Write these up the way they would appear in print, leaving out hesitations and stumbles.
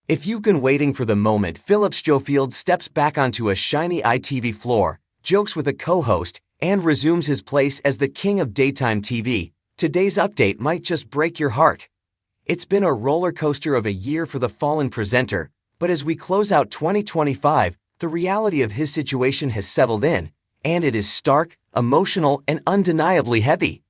If you've been waiting for the moment Philip Schofield steps back onto a shiny ITV floor, jokes with a co-host, and resumes his place as the king of daytime TV, today's update might just break your heart. It's been a roller coaster of a year for the fallen presenter, but as we close out 2025, the reality of his situation has settled in, and it is stark, emotional, and undeniably heavy.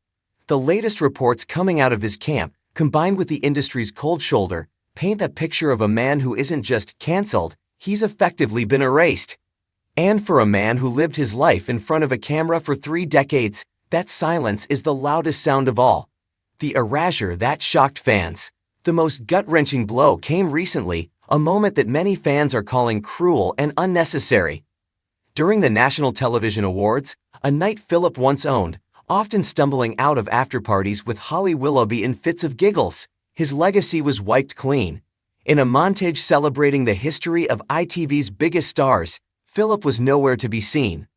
The latest reports coming out of his camp, combined with the industry's cold shoulder, paint a picture of a man who isn't just cancelled, he's effectively been erased. And for a man who lived his life in front of a camera for 3 decades, that silence is the loudest sound of all. The erasure that shocked fans. The most gut-wrenching blow came recently, a moment that many fans are calling cruel and unnecessary. During the National Television Awards, a night Philip once owned, often stumbling out of after-parties with Holly Willoughby in fits of giggles, his legacy was wiped clean. In a montage celebrating the history of ITV's biggest stars, Philip was nowhere to be seen.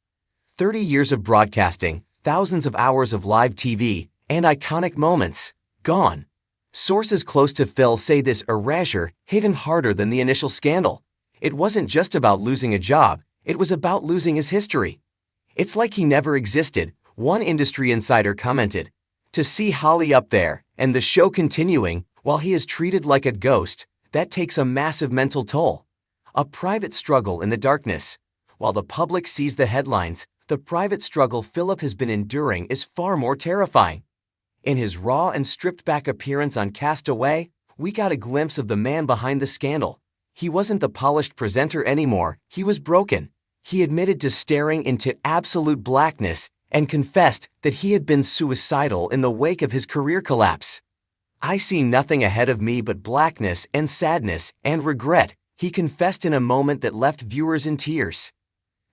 30 years of broadcasting, thousands of hours of live TV, and iconic moments, gone. Sources close to Phil say this erasure hit him harder than the initial scandal. It wasn't just about losing a job, it was about losing his history. It's like he never existed, one industry insider commented. To see Holly up there, and the show continuing, while he is treated like a ghost, that takes a massive mental toll. A private struggle in the darkness. While the public sees the headlines, the private struggle Philip has been enduring is far more terrifying. In his raw and stripped-back appearance on Cast Away, we got a glimpse of the man behind the scandal. He wasn't the polished presenter anymore, he was broken. He admitted to staring into absolute blackness and confessed that he had been suicidal in the wake of his career collapse. "I see nothing ahead of me but blackness and sadness and regret," he confessed in a moment that left viewers in tears.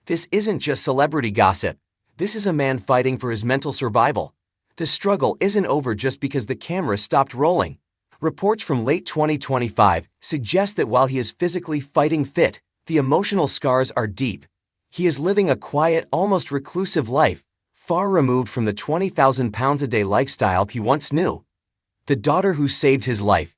This isn't just celebrity gossip. This is a man fighting for his mental survival. The struggle isn't over just because the camera stopped rolling. Reports from late 2025 suggest that while he is physically fighting fit, the emotional scars are deep. He is living a quiet, almost reclusive life, far removed from the 20,000 pounds a day lifestyle he once knew. The daughter who saved his life.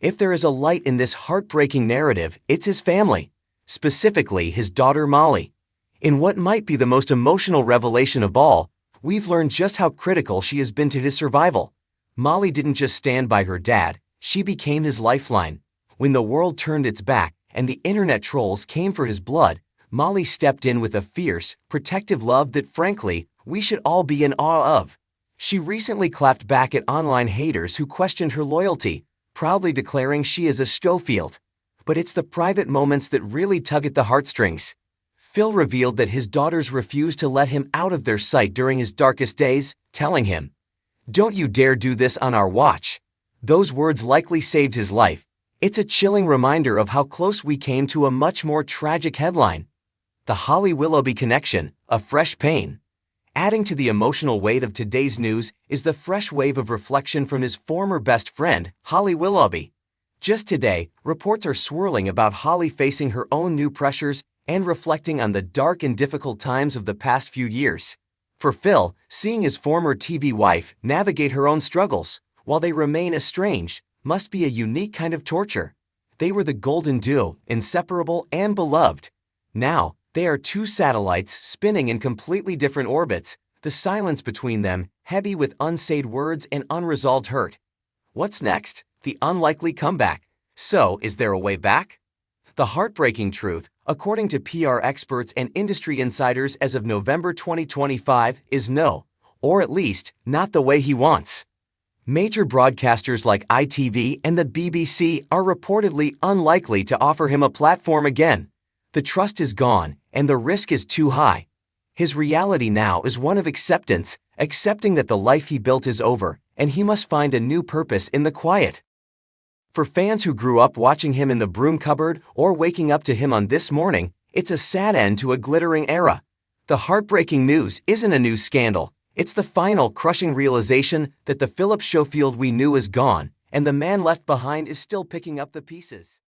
If there is a light in this heartbreaking narrative, it's his family, specifically his daughter Molly. In what might be the most emotional revelation of all, we've learned just how critical she has been to his survival. Molly didn't just stand by her dad, she became his lifeline. When the world turned its back and the internet trolls came for his blood, Molly stepped in with a fierce, protective love that frankly, we should all be in awe of. She recently clapped back at online haters who questioned her loyalty, proudly declaring she is a Schofield. But it's the private moments that really tug at the heartstrings. Phil revealed that his daughters refused to let him out of their sight during his darkest days, telling him, "Don't you dare do this on our watch." Those words likely saved his life. It's a chilling reminder of how close we came to a much more tragic headline. The Holly Willoughby connection, a fresh pain. Adding to the emotional weight of today's news is the fresh wave of reflection from his former best friend, Holly Willoughby. Just today, reports are swirling about Holly facing her own new pressures and reflecting on the dark and difficult times of the past few years. For Phil, seeing his former TV wife navigate her own struggles, while they remain estranged, must be a unique kind of torture. They were the golden duo, inseparable and beloved. Now, they are two satellites spinning in completely different orbits, the silence between them heavy with unsaid words and unresolved hurt. What's next? The unlikely comeback. So, is there a way back? The heartbreaking truth, according to PR experts and industry insiders as of November 2025, is no, or at least, not the way he wants. Major broadcasters like ITV and the BBC are reportedly unlikely to offer him a platform again. The trust is gone, and the risk is too high. His reality now is one of acceptance, accepting that the life he built is over, and he must find a new purpose in the quiet. For fans who grew up watching him in the broom cupboard or waking up to him on This Morning, it's a sad end to a glittering era. The heartbreaking news isn't a new scandal, it's the final crushing realization that the Philip Schofield we knew is gone, and the man left behind is still picking up the pieces.